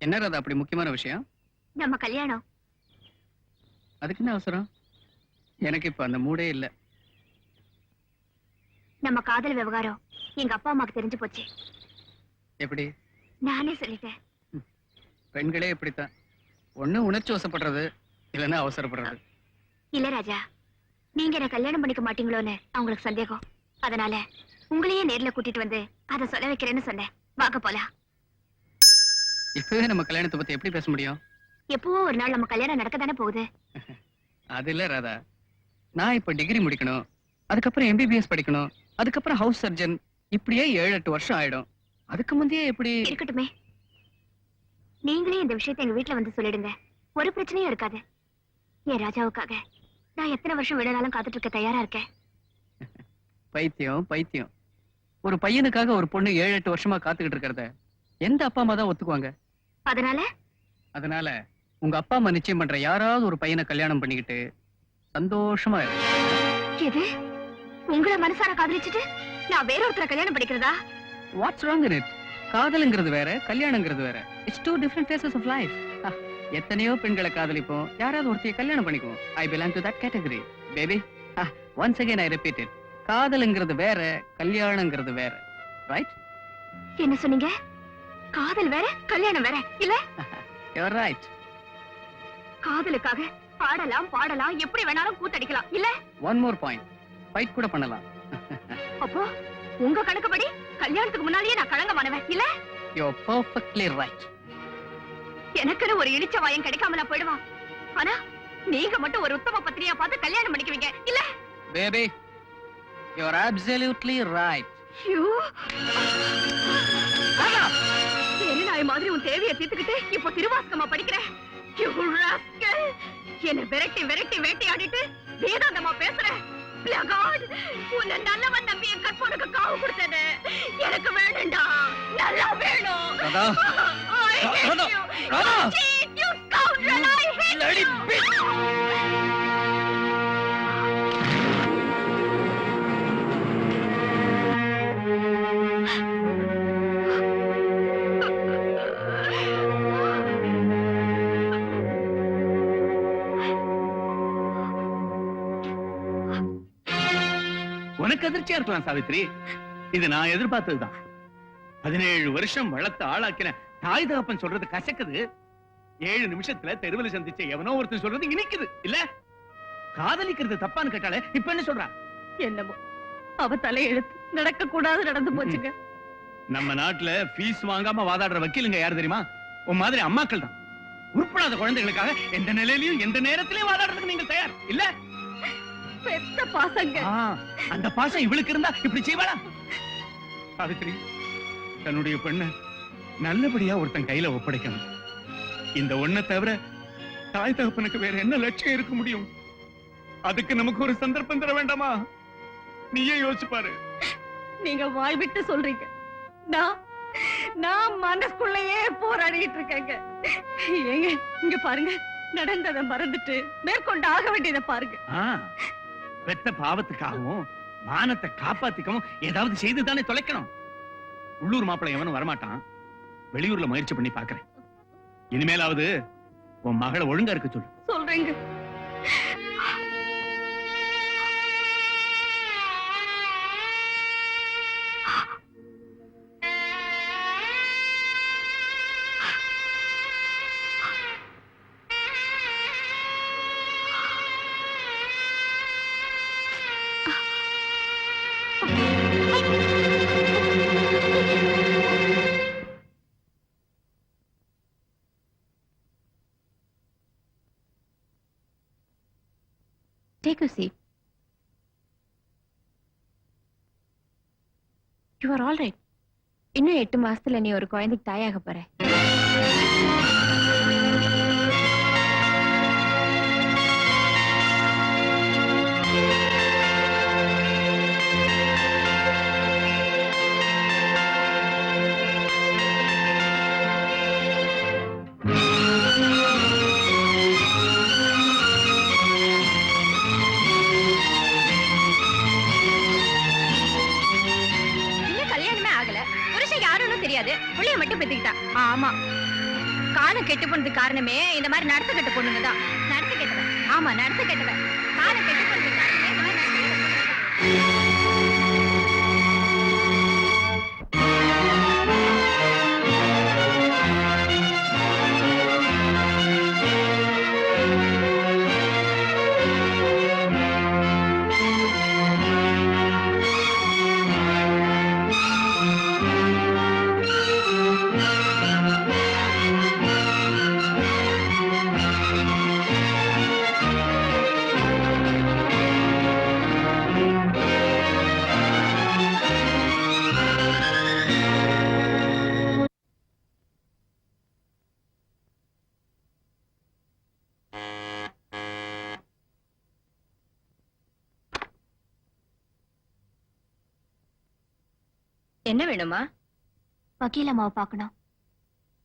என்ன ராதா அப்படி முக்கியமான விஷயம்? நம்ம கல்யாணம். அதுக்கு என்ன அவசரம்? எனக்கு இப்ப அந்த மூடே இல்ல. நம்ம காதல் விவகாரம் எங்க அப்பா அம்மாக்கு தெரிஞ்சு போச்சு. எப்படி? நானே சொல்லிட்டேன். பெண்களே இப்படித்தான். ஒண்ணு உணர்ச்சி வசப்படுறது, இல்லைன்னா அவசரப்படுறது. இல்ல ராஜா, நீங்க என்ன கல்யாணம் பண்ணிக்க மாட்டீங்களோன்னு அவங்களுக்கு சந்தேகம். அதனால உங்களையே நேர்ல கூட்டிட்டு வந்து அதை சொல்ல வைக்கிறேன்னு சொன்னேன். வாங்க போலாம். இப்பவே நம்ம கல்யாணத்தை பத்தி எப்படி பேச முடியும்? எப்பவோ ஒரு நாள் நம்ம கல்யாணம் நடக்க தானே போகுது. அது இல்ல ராதா, நான் இப்ப டிகிரி முடிக்கணும், அதுக்கப்புறம் MBBS படிக்கணும், அதுக்கப்புறம் ஹவுஸ் சர்ஜன், இப்படியே 7-8 வருஷம் ஆயிடும். அதுக்கு முந்தையே எப்படி? இருக்கட்டுமே, நீங்களே இந்த விஷயத்தை எங்க வீட்டுல வந்து சொல்லிடுங்க. ஒரு பிரச்சனையும் இருக்காது. என் ராஜாவுக்காக நான் எத்தனை வருஷம் வேணாலும் காத்துட்டு இருக்க தயாரா இருக்கேன். பைத்தியம் பைத்தியம். ஒரு பையனுக்காக ஒரு பொண்ணு 7-8 வருஷமா காத்துக்கிட்டு இருக்கிறத எந்த அப்பா அம்மா தான் ஒத்துக்குவாங்க? அதனால உங்க அப்பா அம்மா நிச்சயம் பண்ற யாராவது ஒரு பையனை கல்யாணம் பண்ணிக்கிட்டு சந்தோஷமா இரு. எது? உங்களை மனசார காதலிச்சுட்டு நான் வேற ஒருத்தரை கல்யாணம் பண்ணிக்கிறதா? What's wrong in it? காதல்ங்கிறது வேற, கல்யாணங்கிறது வேற. It's two different phases of life. எத்தனையோ பெண்களை காதலிப்போம், யாராவது ஒருத்தைய கல்யாணம் பண்ணிக்குவோம். I belong to that category baby. Once again I repeat it. காதல்ங்கிறது வேற, கல்யாணங்கிறது வேற. ரைட்? என்ன சொன்னீங்க? காதல் வேற, கல்யாணம் வேற இல்ல? You are right. காதலுக்காக பாடலாம் பாடலாம், எப்படி வேணாலும் கூத்தடிக்கலாம் இல்ல? ஒன் மோர் பாயிண்ட், ஃபைட் கூட பண்ணலாம். அப்போ உங்க கணக்குப்படி கல்யாணத்துக்கு முன்னாலேயே நான் கலங்கமானவன் இல்ல? You are perfectly right. எனக்குன்னு ஒரு இழிச்ச வாயம் கிடைக்காம நான் போயிடுவான். ஆனா நீங்க மட்டும் ஒரு உத்தம பத்திரியா பார்த்து கல்யாணம் பண்ணிக்குவீங்க இல்ல? Baby, you are absolutely right. நாய் மாதிரி உன் தேவையை தீர்த்துக்கிட்டு இப்போ திருவாசகமா படிக்கிறேன். என்ன விரட்டி விரட்டி வேட்டையாடிட்டு வேதாந்தமா பேசுறேன். உன்னை நல்லவன் நம்பி என் கற்பனுக்கு காவு கொடுத்தது எனக்கு வேணும்டா. நல்லா வேணும். உனக்கு அதிர்ச்சியா இருக்கலாம் சாவித்ரி, இது நான் எதிர்பார்த்ததுதான். 17 வருஷம் வளர்த்து ஆளாக்கின தாய் தகப்பன் சொல்றது கசக்குது. 7 நிமிஷத்துல தெருவில் சந்திச்ச எவனோ ஒருத்தன் சொல்றது இனிக்குது இல்ல? காதலிக்கிறது தப்பான்னு கேட்டாலே இப்ப என்ன சொல்றா? என்னமோ அவ தலையெழுத்து நடக்க கூடாது நடந்து போச்சுங்க. நம்ம நாட்டுல ஃபீஸ் வாங்காம வாதாடுற வக்கீலுங்க யாரு தெரியுமா? உன் மாதிரி அம்மாக்கள் தான். உருப்படாத குழந்தைகளுக்காக எந்த நிலையிலையும் எந்த நேரத்திலையும் வாதாடுறதுக்கு நீங்க தயார் இல்ல? பெத்த பாசங்க. அந்த பாசம் இவளுக்கு இருந்தா இப்படி செய்வாளா? சாவித்ரி, தன்னுடைய பெண்ண நல்லபடியா ஒருத்தன் கையில ஒப்படைக்கணும். இந்த ஒண்ணை தவிர தாய் தகப்பனுக்கு வேற என்ன லட்சியம் இருக்க முடியும்? அதுக்கு நமக்கு ஒரு சந்தர்ப்பம் தர வேண்டாமா? நீயே யோசிச்சு பாரு. நீங்க வாய் விட்டு சொல்றீங்க, நான் மனசுக்குள்ளேயே போராடிட்டு இருக்கேங்க. ஏங்க இங்க பாருங்க, நடந்ததை மறந்துட்டு மேற்கொண்டு ஆக வேண்டியதை பாருங்க. பெத்த பாவத்துக்காகவும் மானத்தை காப்பாத்திக்கவும் ஏதாவது செய்துதானே தொலைக்கணும். உள்ளூர் மாப்பிள்ளை எவனும் வரமாட்டான். வெளியூர்ல முயற்சி பண்ணி பாக்குறேன். இனிமேலாவது உன் மகளை ஒழுங்கா இருக்க சொல்லு. சொல்றேங்க. Take a seat. You are all right. இன்னும் 8 மாசத்துல நீ ஒரு குழந்தைக்கு தாயாக போற. தெரியாது, புள்ளைய மட்டும் பெத்துக்கிட்டா. ஆமா, காலம் கெட்டு போனதுக்கு காரணமே இந்த மாதிரி நடத்த கெட்ட பொண்ணுங்க தான். நடத்த கெட்டவன். ஆமா, நடத்த கெட்டவன். காலம் கெட்டு போனதுக்கு காரணமே இந்த மாதிரி நடத்த கெட்ட பொண்ணுங்க தான். என்ன வேணுமா? வக்கீல் அம்மாவை பார்க்கணும்.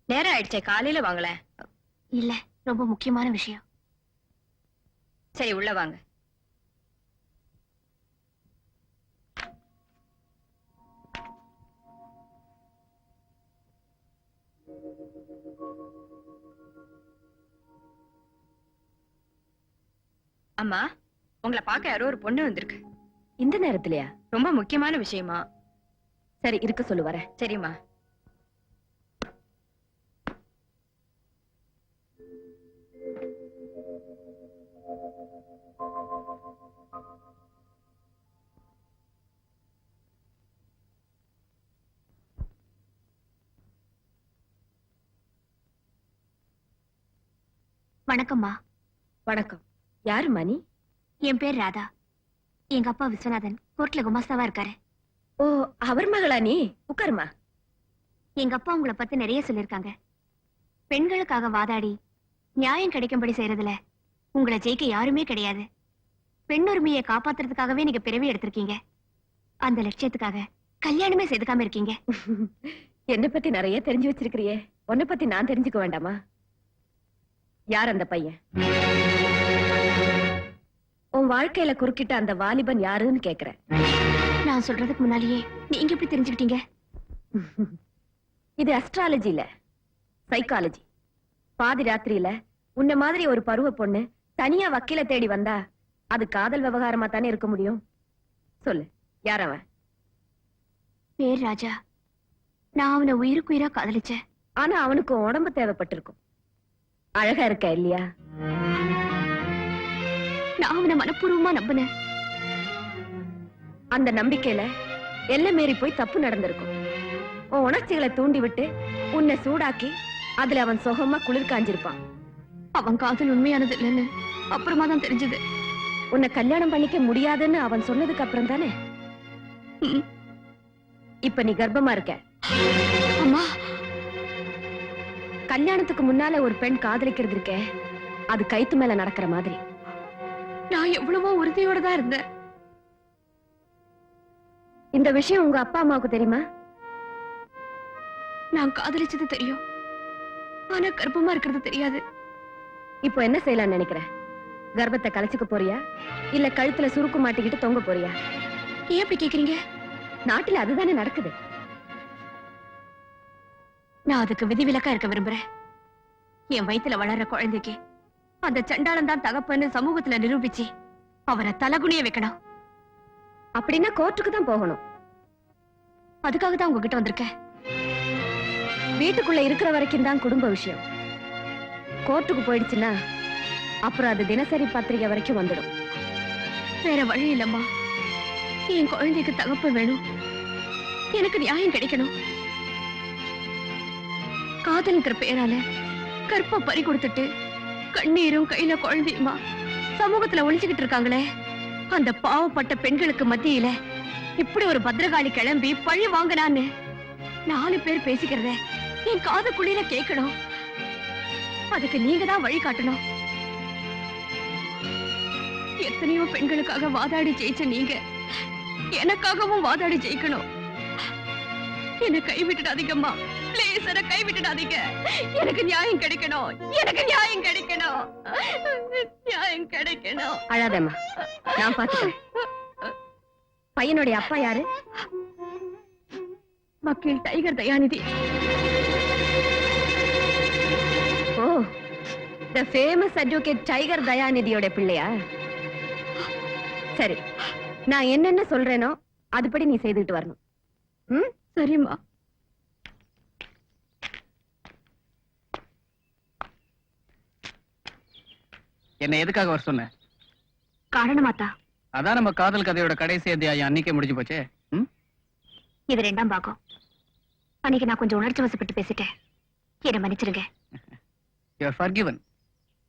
நேரம் ஆயிடுச்சே, காலையில வாங்கல. இல்ல, ரொம்ப முக்கியமான விஷயம். சரி, உள்ள வாங்க. அம்மா, உங்களை பார்க்க யாரோ ஒரு பொண்ணு வந்திருக்கு. இந்த நேரத்திலயா? ரொம்ப முக்கியமான விஷயமா. சரி, இருக்க சொல்லு, வரேன். சரிம்மா. வணக்கம்மா. வணக்கம். யாரு மணி? என் பேர் ராதா. எங்க அப்பா விஸ்வநாதன் கோர்ட்ல குமாஸ்தாவா இருக்காரு. ஓ, அவர் மகளா நீ? உட்காருமா. எங்க அப்பா உங்களை பத்தி நிறைய சொல்லிருக்காங்க. பெண்களுக்காக வாதாடி நியாயம் கிடைக்கும்படி செய்யறதுல உங்களை ஜெயிக்க யாருமே கிடையாது. பெண்ணுரிமையை காப்பாத்துறதுக்காகவே நீங்க பிறவி எடுத்திருக்கீங்க. அந்த லட்சியத்துக்காக கல்யாணமே செய்துக்காம இருக்கீங்க. என்ன பத்தி நிறைய தெரிஞ்சு வச்சிருக்கிறியே, உன்னை பத்தி நான் தெரிஞ்சுக்க வேண்டாமா? யார் அந்த பையன்? உன் வாழ்க்கையில குறுக்கிட்ட அந்த வாலிபன் யாருன்னு கேக்குறேன். நான் சொல்றதுக்கு முன்னாலேயே நீங்க எப்படி தெரிஞ்சுக்கிட்டீங்க? இது அஸ்ட்ராலஜி இல்ல, சைக்காலஜி. பாதி ராத்திரியில உன்ன மாதிரி ஒரு பருவ பொண்ணு தனியா வக்கீல தேடி வந்தா அது காதல் விவகாரமா தானே இருக்க முடியும்? சொல்லு, யார் அவன்? பேர் ராஜா. நான் அவனை உயிருக்குயிரா காதலிச்சேன். ஆனா அவனுக்கு உடம்பு தேவைப்பட்டிருக்கும். அழகா இருக்க இல்லையா? நான் அவனை மனப்பூர்வமா நம்பினேன். அந்த நம்பிக்கையில எல்லை மீறி போய் தப்பு நடந்திருக்கும். உன் உணர்ச்சிகளை தூண்டி விட்டு உன்னை சூடாக்கி அதுல அவன் சுகமா குளிர் காஞ்சிருப்பான். அவன் காதல் உண்மையானது இல்லைன்னு அப்புறமா தான் தெரிஞ்சது. உன்னை கல்யாணம் பண்ணிக்க முடியாதுன்னு அவன் சொன்னதுக்கு அப்புறம் தானே? இப்ப நீ கர்ப்பமா இருக்க. அம்மா, கல்யாணத்துக்கு முன்னால ஒரு பெண் காதலிக்கிறது இருக்கே, அது கைத்து மேல நடக்கிற மாதிரி. நான் எவ்வளவோ உறுதியோட தான் இருந்தேன். இந்த விஷயம் உங்க அப்பா அம்மாவுக்கு தெரியுமா? நான் காதலிச்சது தெரியும், ஆனா கர்ப்பமா இருக்கிறது தெரியாது. இப்போ என்ன செய்யலாம்னு நினைக்கிற? கர்ப்பத்தை கலைச்சுக்க போறியா இல்ல கழுத்துல சுருக்கு மாட்டிக்கிட்டு தொங்க போறியா? ஏன் அப்படி கேக்குறீங்க? நாட்டுல அதுதானே நடக்குது. நான் அதுக்கு விதிவிலக்கா இருக்க விரும்புறேன். என் வயித்துல வளர்ற குழந்தைக்கு அந்த சண்டாளன் தான் தகப்பன்னு சமூகத்துல நிரூபிச்சு அவரை தலகுனிய வைக்கணும். அப்படின்னா கோர்ட்டுக்கு தான் போகணும். அதுக்காக தான் உங்ககிட்ட வந்திருக்கேன். வீட்டுக்குள்ள இருக்கிற வரைக்கும் தான் குடும்ப விஷயம். கோர்ட்டுக்கு போயிடுச்சுன்னா அப்புறம் அது தினசரி பத்திரிகை வரைக்கும் வந்துடும். வேற வழி இல்லம்மா. என் குழந்தைக்கு தகப்ப வேணும். எனக்கு நியாயம் கிடைக்கணும். காதல்ங்கிற பேரால கற்ப பறி கொடுத்துட்டு கண்ணீரும் கையில குழந்தையுமா சமூகத்துல ஒளிச்சுக்கிட்டு இருக்காங்களே, அந்த பாவப்பட்ட பெண்களுக்கு மத்தியில இப்படி ஒரு பத்திரகாளி கிளம்பி பழி வாங்கினான்னு 4 பேர் பேசிக்கிறத என் காதுக்குள்ளில கேட்கணும். அதுக்கு நீங்க தான் வழி காட்டணும். எத்தனையோ பெண்களுக்காக வாதாடி ஜெயிச்ச நீங்க எனக்காகவும் வாதாடி ஜெயிக்கணும். என்ன கைவிட்டுடாதீங்கம்மா, பிளீஸ் என்ன கைவிட்டுடாதீங்க. எனக்கு நியாயம் கிடைக்கணும், எனக்கு நியாயம் கிடைக்கணும், நியாயம் கிடைக்கணும். அழாதம்மா, நான் பாத்துக்கிறேன். பையனுடைய அப்பா யாரு? வக்கீல் Tiger Dayanidhi. The famous advocate Tiger தயாநிதியோட பிள்ளையா? சரி, நான் என்னென்ன சொல்றேனோ அதுபடி நீ செய்துட்டு வரணும். ம்? சரிம்மா. என்ன எதுக்காக வர சொன்ன? காரணமாத்தா, அதான் நம்ம காதல் கதையோட கடைசி அத்தியாயம் அன்னைக்கே முடிஞ்சு போச்சே. இது 2ஆம் பாகம். அன்னைக்கு நான் கொஞ்சம் உணர்ச்சி வசப்பட்டு பேசிட்டேன். என்ன மன்னிச்சிருங்க. You are forgiven.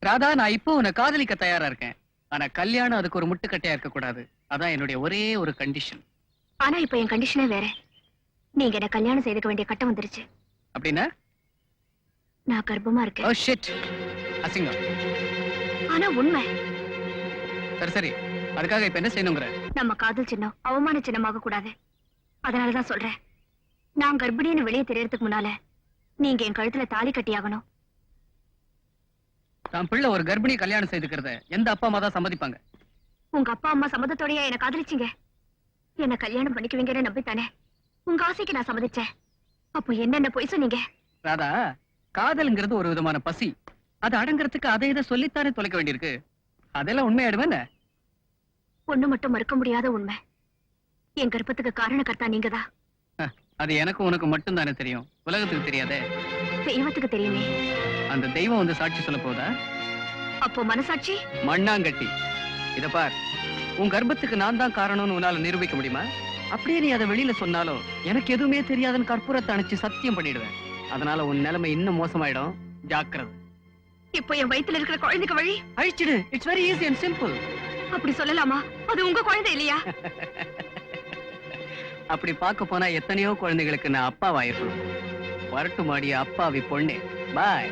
ராதா, நான் இப்போ உன்னை காதலிக்க தயாரா இருக்கேன். ஆனா கல்யாணம் அதுக்கு ஒரு முட்டுக்கட்டையா இருக்க கூடாது. அதான் என்னுடைய ஒரே ஒரு கண்டிஷன். ஆனா இப்ப என் கண்டிஷனே வேற. நீங்க என்ன கல்யாணம் செய்துக்க வேண்டிய கட்டம் வந்துருச்சு. அப்படின்னா? நான் கர்ப்பமா இருக்கேன். ஓ ஷிட், அசிங்கம். ஆனா உண்மை. சரி சரி, அதுக்காக இப்ப என்ன செய்யணுங்கிற? நம்ம காதல் சின்னம் அவமான சின்னமாக கூடாது. அதனாலதான் சொல்றேன், நான் கர்ப்பிணின்னு வெளியே தெரியறதுக்கு முன்னால நீங்க என் கழுத்துல தாலி கட்டியாகணும். தான் பிள்ளை ஒரு கர்ப்பிணி கல்யாணம் செய்துக்கிறத எந்த அப்பா அம்மா தான் சம்மதிப்பாங்க? உங்க அப்பா அம்மா சம்மதத்தோடயா என்ன காதலிச்சீங்க? என்ன கல்யாணம் பண்ணிக்குவீங்கன்னு நம்பித்தானே உங்க ஆசைக்கு நான் சம்மதிச்சேன். அப்போ என்னென்ன பொய் சொன்னீங்க? ராதா, காதல்ங்கிறது ஒரு விதமான பசி. அது அடங்குறதுக்கு அதை இதை சொல்லித்தானே தொலைக்க வேண்டியிருக்கு. அதெல்லாம் உண்மையாடுவேன். ஒண்ணு மட்டும் மறுக்க முடியாத உண்மை, என் கர்ப்பத்துக்கு காரணக்கர்த்தா நீங்கதான். அது எனக்கு உனக்கு மட்டும் தானே தெரியும், உலகத்துக்கு தெரியாதே. தெய்வத்துக்கு தெரியுமே. அந்த தெய்வம் வந்து சாட்சி சொல்ல போதா? அப்போ மனசாட்சி? மண்ணாங்கட்டி. இத பார், உன் கர்ப்பத்துக்கு நான் தான் காரணம்னு உன்னால நிரூபிக்க முடியுமா? அப்படியே நீ அதை வெளியில சொன்னாலும் எனக்கு எதுவுமே தெரியாதுன்னு கற்பூரத்தை அணைச்சு சத்தியம் பண்ணிடுவேன். அதனால உன் நிலைமை இன்னும் மோசமாயிடும். ஜாக்கிரதை. இப்போ என் வயித்துல இருக்கிற குழந்தைக்கு வழி அழிச்சிடு. It's very easy and simple. அப்படி சொல்லலாமா? அது உங்க குழந்தை இல்லையா? அப்படி பார்க்க போனா எத்தனையோ குழந்தைகளுக்கு நான் அப்பாவாயிருக்கணும். வரட்டு மாடிய அப்பாவி பொண்ணு. பாய்.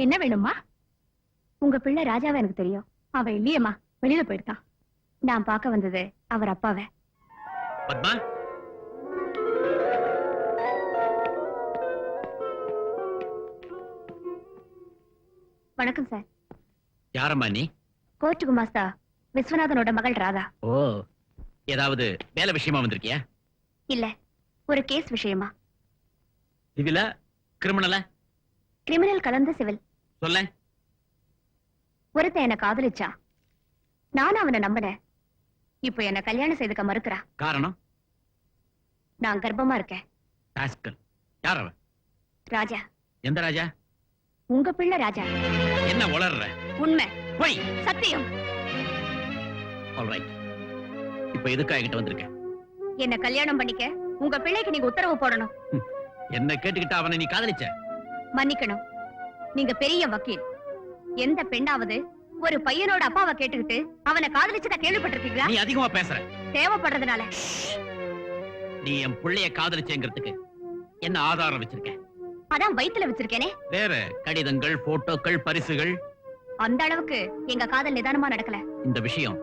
என்ன வேணுமா? உங்க பிள்ளை ராஜாவை எனக்கு தெரியும். அவ இல்லையம்மா, வெளியில போயிருக்கா. நான் பார்க்க வந்தது அவர் அப்பாவை. பத்மா, வணக்கம் சார். யாரம்மா நீ? கோர்ட்டு குமாஸ்தா விஸ்வநாதனோட மகள் ராதா. ஓ, ஏதாவது வேலை விஷயமா வந்திருக்கியா? இல்ல, ஒரு கேஸ் விஷயமா. சிவில, கிரிமினலா? கிரிமினல் கலந்து சிவில். சொல்ல. ஒருத்தன் என்ன காதலிச்சா, நானும் அவனை நம்பினேன். இப்போ என்ன கல்யாணம் செய்துக்க மறுக்கிறா. காரணம்? நான் கர்ப்பமா இருக்கேன். ராஸ்கல். யார் அவன்? ராஜா. எந்த ராஜா? உங்க பிள்ளை ராஜா. என்ன உளர்ற? உண்மை. போய். சத்தியம். ஆல்ரைட். இப்போ எதுக்காக என்கிட்ட வந்திருக்க? என்ன கல்யாணம் பண்ணிக்க உங்க பிள்ளைக்கு நீங்க உத்தரவு போடணும். என்ன கேட்டுக்கிட்ட அவனை நீ காதலிச்ச? மன்னிக்கணும், நீங்க பெரிய வக்கீல். எந்த பெண்ணாவது ஒரு பையனோட அப்பாவை கேட்டுக்கிட்டு அவனை காதலிச்சதா கேள்விப்பட்டிருக்கீங்களா? நீ அதிகமா பேசுற. தேவைப்படுறதுனால. நீ என் புள்ளைய காதலிச்சேங்கிறதுக்கு என்ன ஆதாரம் வச்சிருக்க? அதான் வயித்துல வச்சிருக்கேனே. வேற கடிதங்கள், போட்டோக்கள், பரிசுகள். அந்த அளவுக்கு எங்க காதல் நிதானமா நடக்கல. இந்த விஷயம்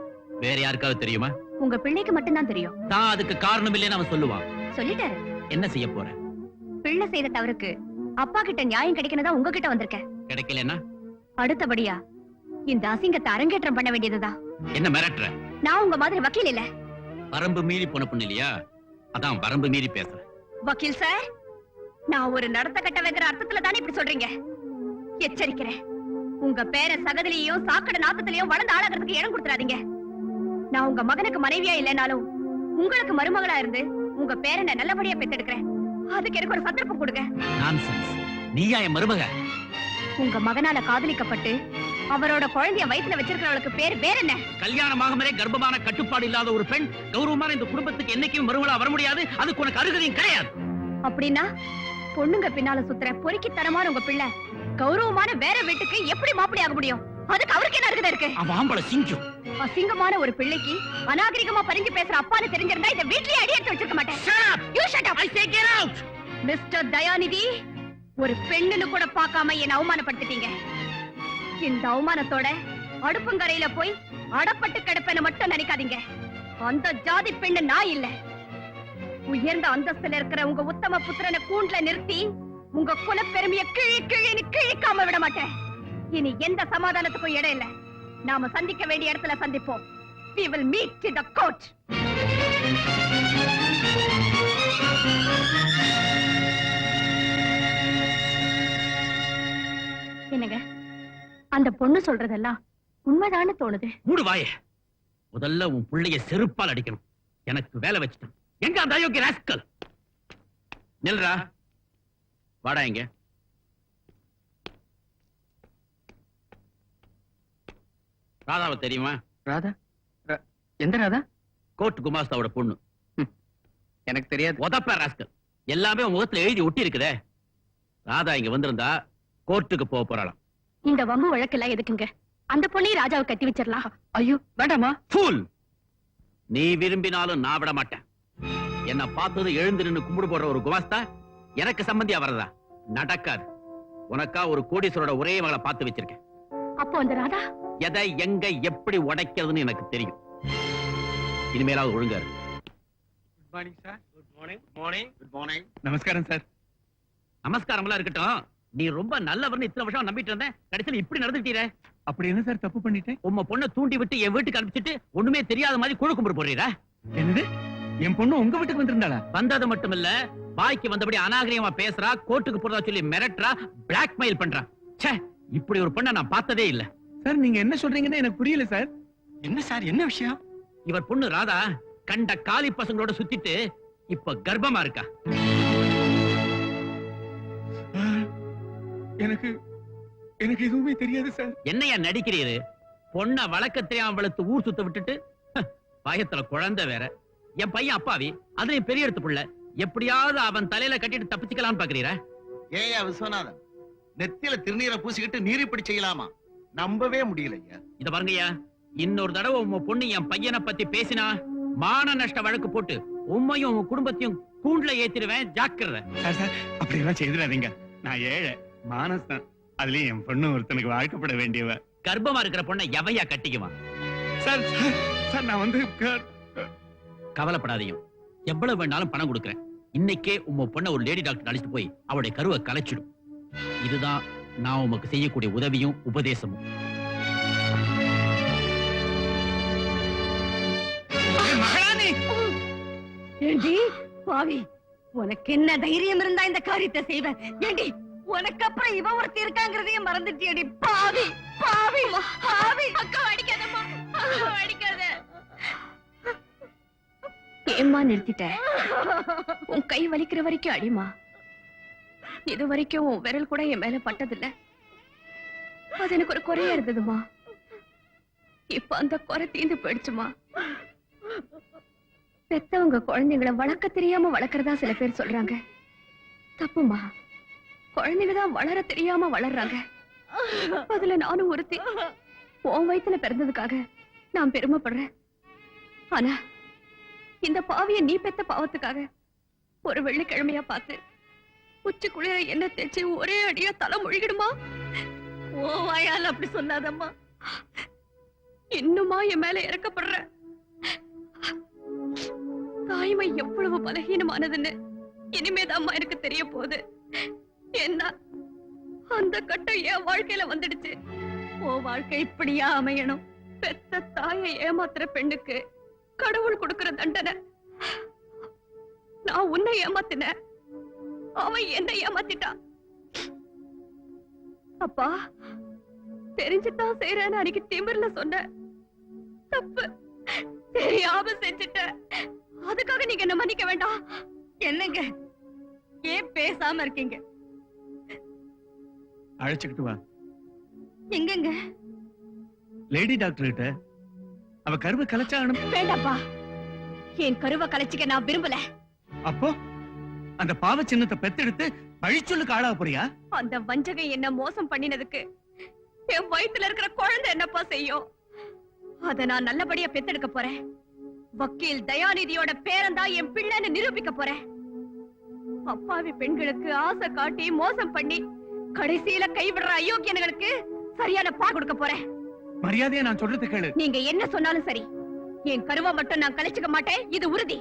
வேற யாருக்காவது தெரியுமா? உங்க பிள்ளைக்கு மட்டும்தான் தெரியும். தான் அதுக்கு காரணம் இல்லைன்னு அவன் சொல்லுவான். சொல்லிட்டாரு. என்ன செய்ய போற? பிள்ளை செய்த தவறுக்கு அப்பா கிட்ட நியாயம் கிடைக்கணும்தான் உங்ககிட்ட வந்திருக்கேன். கிடைக்கலன்னா அடுத்தபடியா இந்த அசிங்கத்தை அரங்கேற்றம் பண்ண வேண்டியதுதான். என்ன மிரட்டுற? நான் உங்க மாதிரி வக்கீல் இல்ல. வரம்பு மீறி போன பொண்ணு இல்லையா? அதான் வரம்பு மீறி பேசுற. வக்கீல் சார், நான் ஒரு நடத்த கட்ட வைக்கிற அர்த்தத்துல தானே இப்படி சொல்றீங்க. எச்சரிக்கிறேன், உங்க பேர சகதிலையும் சாக்கடை நாத்தத்திலையும் வளர்ந்து ஆளாகிறதுக்கு இடம் கொடுத்துறாதீங்க. நான் உங்க மகனுக்கு மனைவியா இல்லைனாலும் உங்களுக்கு மருமகளா இருந்து உங்க பேரனை நல்லபடியா பெத்தெடுக்கிறேன். அதுக்கு எனக்கு ஒரு சந்தர்ப்பம் கொடுங்க. நான்சென்ஸ். நீயா என் மருமக? உங்க மகனால காதலிக்கப்பட்டு அவரோட குழந்தைய வயித்துல வச்சிருக்கிறவளுக்கு பேர் வேற என்ன? கல்யாணமாகமரே கர்ப்பமான கட்டுப்பாடு இல்லாத ஒரு பெண் கௌரவமான இந்த குடும்பத்துக்கு என்னைக்கும் மருமகளா வர முடியாது. அதுக்கு உனக்கு அருகதையும் கிடையாது. அப்படின்னா பொண்ணுங்க பின்னால சுத்துற பொறுக்கித்தனமான உங்க பிள்ளை கௌரவமான வேற வீட்டுக்கு எப்படி மாப்பிள்ளை ஆக முடியும்? அதுக்கு அவருக்கு என்ன அருகதை இருக்கு? அவன் ஆம்பளை சிங்கம். அசிங்கமான ஒரு பிள்ளைக்கு அநாகரிகமா பறிஞ்சு பேசுற அப்பான்னு தெரிஞ்சிருந்தா இந்த வீட்லயே அடி எடுத்து வச்சிருக்க மாட்டேன். You shut up. I say get out. Mister Dayanidhi, ஒரு பெண்ணுன்னு கூட பார்க்காம என்ன அவமானப்படுத்திட்டீங்க. இந்த அவமானத்தோட அடுப்புங்கரையில போய் அடப்பட்டு கிடப்பேன்னு மட்டும் நினைக்காதீங்க. அந்த ஜாதி பெண்ணு நான் இல்ல. உயர்ந்த அந்தஸ்துல இருக்கிற உங்க உத்தம புத்திரனை கூண்டுல நிறுத்தி உங்க குலப்பெருமையை கிழின்னு கிழிக்காம விட மாட்டேன். இனி எந்த சமாதானத்துக்கும் இடம் இல்ல. நாம சந்திக்க வேண்டிய இடத்துல சந்திப்போம். We will meet in the court. என்னங்க, அந்த பொண்ணு சொல்றதெல்லாம் உண்மைதான்னு தோணுது. மூடு வாயே. முதல்ல உன் புள்ளைய செருப்பால் அடிக்கணும். எனக்கு வேலை வச்சுட்டான். எங்க அந்த அயோக்கிய ராஸ்கல்? நில்றா. வாடா இங்க. ராதாவை தெரியுமா? ராதா? எந்த ராதா? கோர்ட் குமாஸ்தாவோட பொண்ணு. எனக்கு தெரியாது. உதப்ப ராஸ்கல். எல்லாமே உன் முகத்துல எழுதி ஒட்டி இருக்குதே. ராதா இங்க வந்திருந்தா கோர்ட்டுக்கு போக போறாளாம். இந்த வம்பு வழக்கெல்லாம் எதுக்குங்க? அந்த பொண்ணையும் ராஜாவை கட்டி வச்சிடலாம். ஐயோ வேண்டாமா. ஃபூல். நீ விரும்பினாலும் நான் விட மாட்டேன். என்ன பார்த்தது எழுந்து நின்னு கும்பிடு போடுற ஒரு குமாஸ்தா எனக்கு சம்பந்தியா வரதா? நடக்காது. உனக்கா ஒரு கோடீஸ்வரோட ஒரே மகளை பார்த்து வச்சிருக்கேன். அப்போ அந்த ராதா எதை எங்க எப்படி உடைக்கிறதுன்னு எனக்கு தெரியும். இனிமேலாவது ஒழுங்கா இரு. Good morning sir. Good morning. Morning. Good morning. நமஸ்காரம் சார். நமஸ்காரம்லாம் இருக்கட்டும். நீ ரொம்ப நல்லவர்னு இத்தனை வருஷம் நம்பிட்டு இருந்தேன். கடைசியில் இப்படி நடந்துட்டீரே. அப்படி என்ன சார் தப்பு பண்ணிட்டேன்? உம்ம பொண்ணை தூண்டி விட்டு என் வீட்டுக்கு அனுப்பிச்சிட்டு ஒண்ணுமே தெரியாத மாதிரி குழு கும்பிடு போடுறீரா? என்னது? என் பொண்ணு உங்க வீட்டுக்கு வந்திருந்தாளா? வந்தது மட்டும் இல்ல, பாய்க்கு வந்தபடி அநாகரிகமா பேசுறா, கோர்ட்டுக்கு போறதா சொல்லி மிரட்டுறா, பிளாக்மெயில் பண்றா. ச்சே, இப்படி ஒரு பொண்ணை நான் பார்த்ததே இல்ல. சார் நீங்க என்ன சொல்றீங்கன்னு எனக்கு புரியல சார். என்ன சார், என்ன விஷயம்? இவர் பொண்ணு ராதா கண்ட காலி பசங்களோட சுத்திட்டு இப்ப கர்ப்பமா இருக்கா. எனக்கு எனக்கு எதுவுமே தெரியாது சார். என்னையா நடிக்கிறீரு? பொண்ணை வளர்க்க தெரியாம வளர்த்து ஊர் சுத்த விட்டுட்டு பயத்துல குழந்தை வேற. என் பையன் அப்பாவி, அதுலயும் பெரிய எடுத்து புள்ள. எப்படியாவது அவன் தலையில கட்டிட்டு தப்பிச்சுக்கலாம்னு பாக்குறீரா? ஏயா விஸ்வநாதன், நெத்தியில திருநீரை பூசிக்கிட்டு நீர் இப்படி செய்யலாமா? நம்பவே முடியல ஐயா. இத பாருங்கய்யா, இன்னொரு தடவை உங்க பொண்ணு என் பையனை பத்தி பேசினா மான நஷ்ட வழக்கு போட்டு உம்மையும் உங்க குடும்பத்தையும் கூண்டுல ஏத்திடுவேன். ஜாக்கிரதை. சார் சார் அப்படி எல்லாம் செய்திடாதீங்க. நான் ஏழை மானஸ்தான். அதுலயும் என் பொண்ணு ஒருத்தனுக்கு வாழ்க்கப்பட வேண்டியவ. கர்ப்பமா இருக்கிற பொண்ணை எவையா கட்டிக்குவான்? சார் சார் நான் வந்து கவலைப்படாதீங்க. எவ்வளவு வேணாலும் பணம் கொடுக்கறேன். இன்னைக்கே உங்க பொண்ணை ஒரு லேடி டாக்டர் அழைச்சிட்டு போய் அவளுடைய கருவை கலைச்சிடும். இதுதான் நான் உமக்கு செய்யக்கூடிய உதவியும் உபதேசமும். மகாராணி! ஏண்டி பாவி, உனக்கு என்ன தைரியம் இருந்தா இந்த காரியத்தை செய்வேன்? ஏண்டி, உனக்கு அப்புறம் இவ ஒருத்தி இருக்காங்கிறதையும் மறந்துட்டியடி பாவி பாவி பாவி. அக்கா அடிக்காதம்மா, அடிக்காத. ஏம்மா நிறுத்திட்ட? உன் கை வலிக்கிற வரைக்கும் அடிமா. இது வரைக்கும் உன் விரல் கூட என் மேல பட்டதில்ல. அது எனக்கு ஒரு குறையா இருந்ததுமா. இப்ப அந்த குறை தீந்து போயிடுச்சுமா. பெத்தவங்க குழந்தைங்களை வளர்க்க தெரியாம வளர்க்கறதா சில பேர் சொல்றாங்க. தப்புமா. குழந்தைங்க தான் வளர தெரியாம வளர்றாங்க. அதுல நானும் ஒருத்தி. உன் வயித்துல பிறந்ததுக்காக நான் பெருமைப்படுறேன். ஆனா இந்த பாவிய நீ பெத்த பாவத்துக்காக ஒரு வெள்ளிக்கிழமையா பார்த்து உச்சி குளிர என்ன தேய்ச்சி ஒரே அடியா தலை முழுகிடுமா? ஓ வாயால் அப்படி சொல்லாதம்மா. இன்னுமா என் மேல இறக்கப்படுற? தாய்மை எவ்வளவு பலகீனமானதுன்னு இனிமேதாம்மா எனக்கு தெரிய போகுது. என்ன அந்த கட்டம் என் வாழ்க்கையில வந்துடுச்சு. ஓ வாழ்க்கை இப்படியா அமையணும்? பெத்த தாயை ஏமாத்துற பெண்ணுக்கு கடவுள் கொடுக்கிற தண்டனை. நான் உன்னை ஏமாத்தின, அவன் என்னை ஏமாத்திட்டான். அப்பா, தெரிஞ்சுதான் செய்யறேன்னு அன்னைக்கு திமிர்ல சொன்ன. தப்பு, தெரியாம செஞ்சுட்ட. அதுக்காக நீங்க என்ன மன்னிக்க வேண்டாம். என்னங்க ஏன் பேசாம இருக்கீங்க? அழைச்சுக்கிட்டு வா. எங்கங்க? லேடி டாக்டர் கிட்ட. அவ கருவை கலைச்சாகணும். வேண்டாப்பா, என் கருவை கலைச்சிக்க நான் விரும்பல. அப்போ அந்த பாவ சின்னத்தை பெத்தெடுத்து பழிச்சொல்லுக்கு ஆளாக போறியா? அந்த வஞ்சகை என்ன மோசம் பண்ணினதுக்கு என் வயித்துல இருக்கிற குழந்தை என்னப்பா செய்யும்? அத நான் நல்லபடியா பெத்தெடுக்க போறேன். வக்கீல் தயாநிதியோட பேரன்தான் என் பிள்ளைன்னு நிரூபிக்க போறேன். அப்பாவி பெண்களுக்கு ஆசை காட்டி மோசம் பண்ணி கடைசியில கைவிடுற அயோக்கியனுங்களுக்கு சரியான பா கொடுக்க போறேன். மரியாதையா நான் சொல்றது கேளு. நீங்க என்ன சொன்னாலும் சரி, என் கருவா மட்டும் நான் கழிச்சுக்க மாட்டேன். இது உறுதி.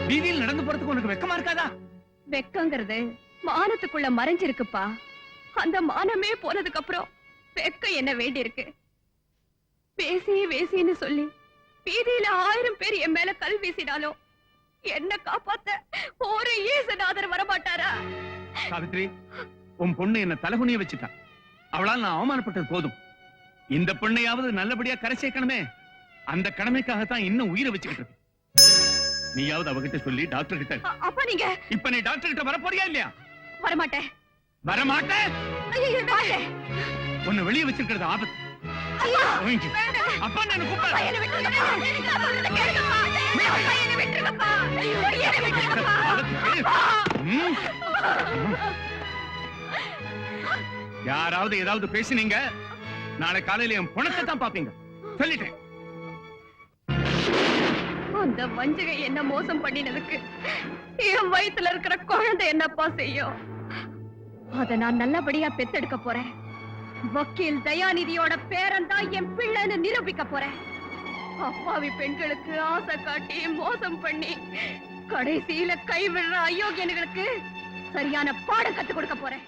வீதியில் நடந்து போறதுக்கு உனக்கு வெக்கமா இருக்காதா? வெக்கங்கிறது மானத்துக்குள்ள மறைஞ்சிருக்குப்பா. அந்த மானமே போனதுக்கு அப்புறம் வெக்க என்ன வேண்டி இருக்கு? பேசி வேசின்னு சொல்லி வீதியில 1000 பேர் என் மேல கல் வீசினாலும் என்ன காப்பாத்த ஒரு ஈசநாதர் வரமாட்டாரா? சாவித்ரி, உன் பொண்ணு என்ன தலகுனிய வச்சுட்டா. அவளால் நான் அவமானப்பட்டது போதும். இந்த பொண்ணையாவது நல்லபடியா கரை சேர்க்கணுமே. அந்த கடமைக்காகத்தான் இன்னும் உயிரை வச்சுக்கிட்டு இருக்கு. நீயாவது அவகிட்ட சொல்லி டாக்டர் கிட்ட. அப்ப நீங்க இப்ப நீ டாக்டர் கிட்ட வர போறியா இல்லையா? வரமாட்டேன். வரமாட்டேன். ஐயோ, மாட்டேன். உன்னை வெளியே வச்சிருக்கிறது ஆபத்து. ஐயோ, ஒழிஞ்சு. வேண்டாம். அப்பா நான் கூப்பிடுறேன். பையனை விட்டுருங்கப்பா. நான் சொல்றதை கேளுங்கப்பா. பையனை விட்டுருங்கப்பா. பையனை விட்டுருங்கப்பா. ம். யாராவது ஏதாவது பேசினீங்க, நாளை காலையில என் பணத்தை தான் பாப்பீங்க. சொல்லிட்டேன். அந்த வஞ்சகை என்ன மோசம் பண்ணினதுக்கு என் வயித்துல இருக்கிற குழந்தை என்னப்பா செய்யும்? அத நான் நல்லபடியா பெத்தெடுக்க போறேன். வக்கீல் தயாநிதியோட பேரன் தான் என் பிள்ளைன்னு நிரூபிக்க போறேன். அப்பாவி பெண்களுக்கு ஆசை காட்டி மோசம் பண்ணி கடைசியில கைவிடுற அயோக்கியனுங்களுக்கு சரியான பாடம் கத்துக் கொடுக்க போறேன்.